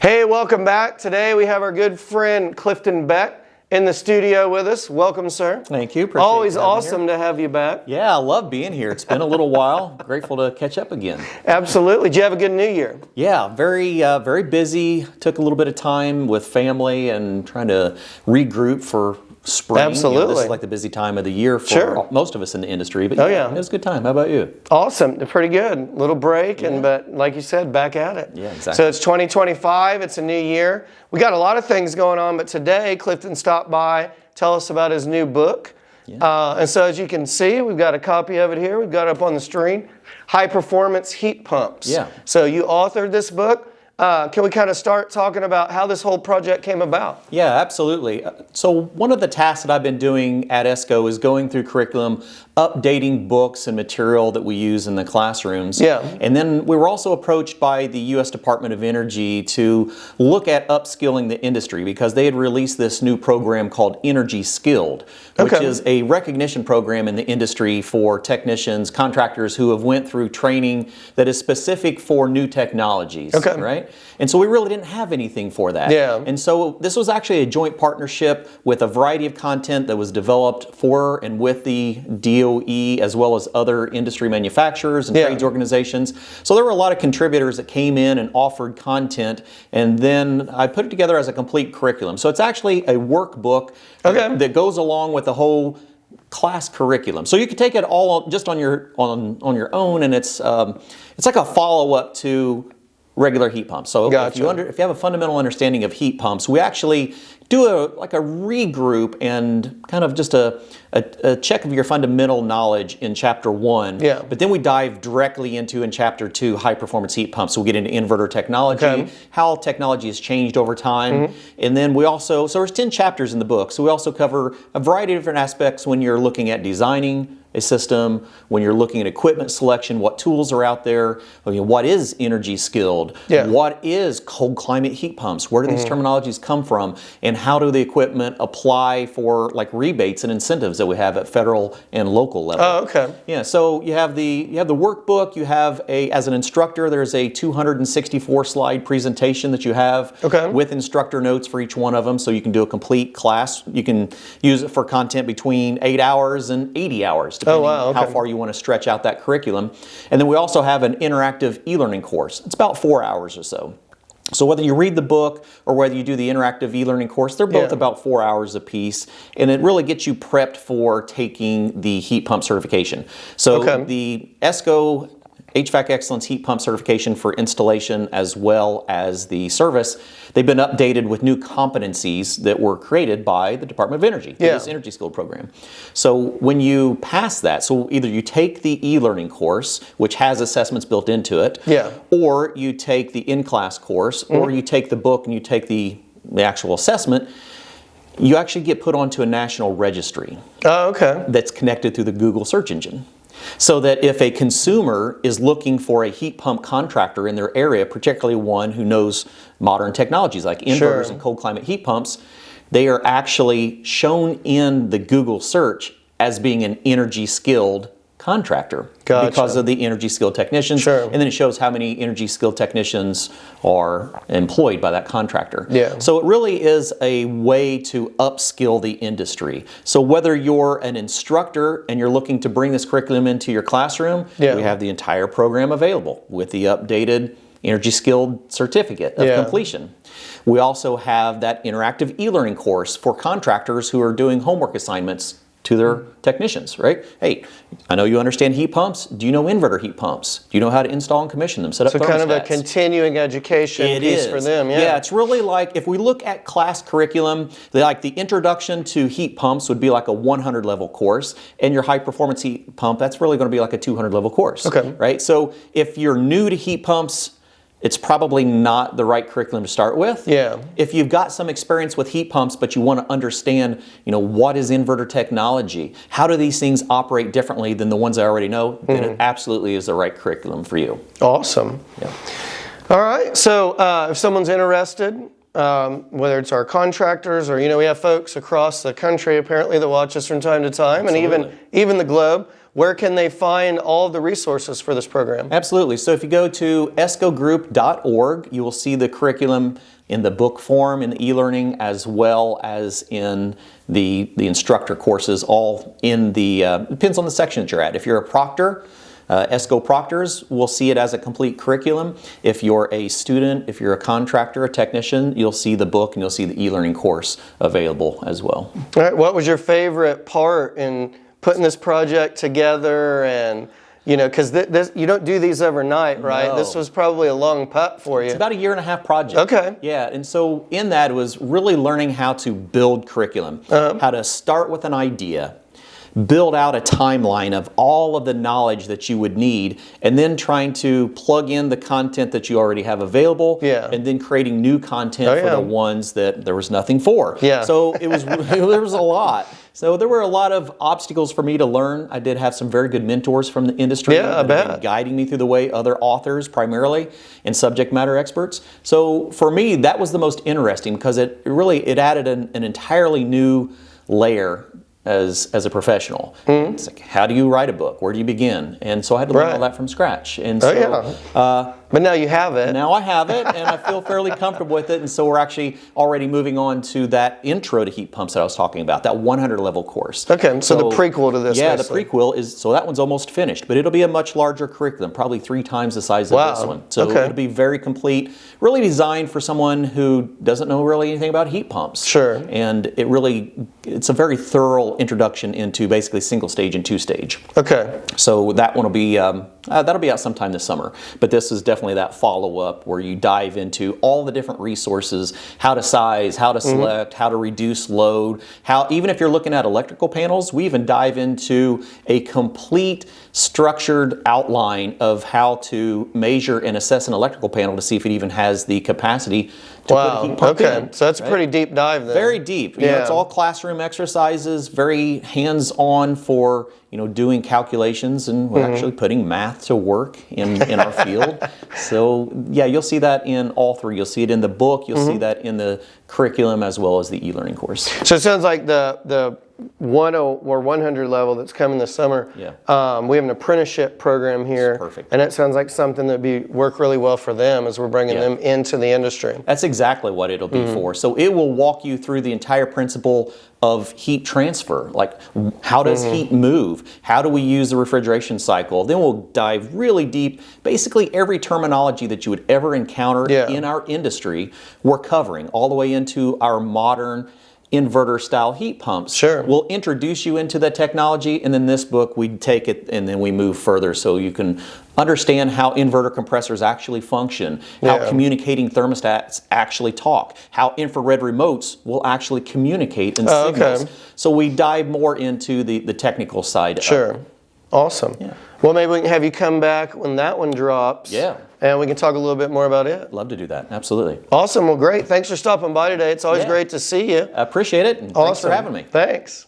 Hey, welcome back. Today we have our good friend Clifton Beck in the studio with us. Welcome, sir. Thank you. Appreciate Always you having me awesome here. to have you back. Yeah, I love being here. It's been a little while. Grateful to catch up again. Absolutely. Did you have a good New Year? Yeah, very busy. Took a little bit of time with family and trying to regroup for spring. Absolutely. You know, this is like the busy time of the year for most of us in the industry. But it was a good time. How about you? Awesome. Pretty good. Little break, but like you said, back at it. Yeah, exactly. So it's 2025. It's a new year. We got a lot of things going on, but today Clifton stopped by, tell us about his new book. Yeah. And so as you can see, we've got a copy of it here. We've got it up on the screen. High Performance Heat Pumps. Yeah. So you authored this book. Can we kind of start talking about how this whole project came about? Yeah, absolutely. So one of the tasks that I've been doing at Esco is going through curriculum, updating books and material that we use in the classrooms. Yeah. And then we were also approached by the U.S. Department of Energy to look at upskilling the industry because they had released this new program called Energy Skilled, which is a recognition program in the industry for technicians, contractors who have went through training that is specific for new technologies. Okay. Right? And so we really didn't have anything for that. Yeah. And so this was actually a joint partnership with a variety of content that was developed for and with the DOE as well as other industry manufacturers and trades organizations. So there were a lot of contributors that came in and offered content, and then I put it together as a complete curriculum. So it's actually a workbook that goes along with the whole class curriculum. So you can take it all just on your own, and it's like a follow-up to regular heat pumps. So if you have a fundamental understanding of heat pumps, we actually do a regroup and kind of just a check of your fundamental knowledge in chapter 1. Yeah. But then we dive directly into, in chapter 2, high performance heat pumps. So we get into inverter technology, how technology has changed over time. And then we also, so there's 10 chapters in the book. So we also cover a variety of different aspects when you're looking at designing a system, when you're looking at equipment selection, what tools are out there, what is energy skilled, what is cold climate heat pumps, where do these terminologies come from, and how do the equipment apply for like rebates and incentives that we have at federal and local level. Oh, okay. Yeah, so you have the workbook, you have as an instructor, there's a 264 slide presentation that you have with instructor notes for each one of them, so you can do a complete class. You can use it for content between 8 hours and 80 hours. Depending on how far you want to stretch out that curriculum. And then we also have an interactive e-learning course. It's about 4 hours or so. So whether you read the book or whether you do the interactive e-learning course, they're both about 4 hours apiece. And it really gets you prepped for taking the heat pump certification. So the Esco HVAC Excellence Heat Pump Certification for installation as well as the service, they've been updated with new competencies that were created by the Department of Energy, this Energy Skilled program. So when you pass that, so either you take the e-learning course, which has assessments built into it, or you take the in-class course, or you take the book and you take the actual assessment, you actually get put onto a national registry that's connected through the Google search engine. So that if a consumer is looking for a heat pump contractor in their area, particularly one who knows modern technologies like inverters and cold climate heat pumps, they are actually shown in the Google search as being an energy skilled contractor because of the energy skilled technicians. And then it shows how many energy skilled technicians are employed by that contractor. So it really is a way to upskill the industry. So whether you're an instructor and you're looking to bring this curriculum into your classroom, we have the entire program available with the updated energy skilled certificate of completion. We also have that interactive e-learning course for contractors who are doing homework assignments to their technicians, right? Hey, I know you understand heat pumps. Do you know inverter heat pumps? Do you know how to install and commission them, set up thermostats? So kind of a continuing education piece for them, Yeah, it's really like, if we look at class curriculum, like the introduction to heat pumps would be like a 100 level course, and your high performance heat pump, that's really gonna be like a 200 level course, right? So if you're new to heat pumps, it's probably not the right curriculum to start with. If you've got some experience with heat pumps, but you want to understand, what is inverter technology? How do these things operate differently than the ones I already know? Then it absolutely is the right curriculum for you. Awesome. All right. So if someone's interested, whether it's our contractors or, we have folks across the country apparently that watch us from time to time, and even the globe. where can they find all of the resources for this program? Absolutely. So if you go to escogroup.org, you will see the curriculum in the book form, in the e-learning, as well as in the instructor courses, all in the, depends on the section that you're at. If you're a proctor, Esco proctors will see it as a complete curriculum. If you're a student, if you're a contractor, a technician, you'll see the book and you'll see the e-learning course available as well. All right, what was your favorite part in putting this project together? And you know, because you don't do these overnight, right? No. This was probably a long putt for you. It's about a 1.5-year project. Okay. Yeah, and so in that it was really learning how to build curriculum, how to start with an idea, build out a timeline of all of the knowledge that you would need, and then trying to plug in the content that you already have available, and then creating new content for the ones that there was nothing for. So it was there was a lot. So there were a lot of obstacles for me to learn. I did have some very good mentors from the industry that have been guiding me through the way, other authors primarily, and subject matter experts. So for me, that was the most interesting because it added an entirely new layer as a professional. It's like, how do you write a book? Where do you begin? And so I had to learn all that from scratch. And so, but now you have it. Now I have it, and I feel fairly comfortable with it. And so we're actually already moving on to that intro to heat pumps that I was talking about, that 100-level course. Okay, so the prequel to this. Yeah, basically. The prequel is, so that one's almost finished, but it'll be a much larger curriculum, probably 3 times the size of this one. So it'll be very complete, really designed for someone who doesn't know really anything about heat pumps. Sure. And it's a very thorough introduction into basically single stage and 2-stage. Okay. So that one will be, that'll be out sometime this summer. But this is definitely that follow-up where you dive into all the different resources, how to size, how to select, how to reduce load, how, even if you're looking at electrical panels, we even dive into a complete structured outline of how to measure and assess an electrical panel to see if it even has the capacity to put a heat pump in. So that's a pretty deep dive then. Very deep. You know, it's all classroom exercises, very hands-on for, doing calculations, and we're actually putting math to work in our field. So yeah, you'll see that in all 3. You'll see it in the book, you'll see that in the curriculum, as well as the e-learning course. So it sounds like the 100 or 100 level that's coming this summer. We have an apprenticeship program here. Perfect. And it sounds like something that work really well for them as we're bringing them into the industry. That's exactly what it'll be for. So it will walk you through the entire principle of heat transfer, like how does heat move? How do we use the refrigeration cycle? Then we'll dive really deep. Basically every terminology that you would ever encounter in our industry, we're covering all the way into our modern inverter style heat pumps. We'll introduce you into the technology, and then this book we take it and then we move further so you can understand how inverter compressors actually function, how communicating thermostats actually talk, how infrared remotes will actually communicate in signals. So we dive more into the technical side of it. Awesome. Well, maybe we can have you come back when that one drops. And we can talk a little bit more about it. Love to do that. Absolutely. Awesome. Well, great. Thanks for stopping by today. It's always great to see you. I appreciate it. And thanks for having me. Thanks.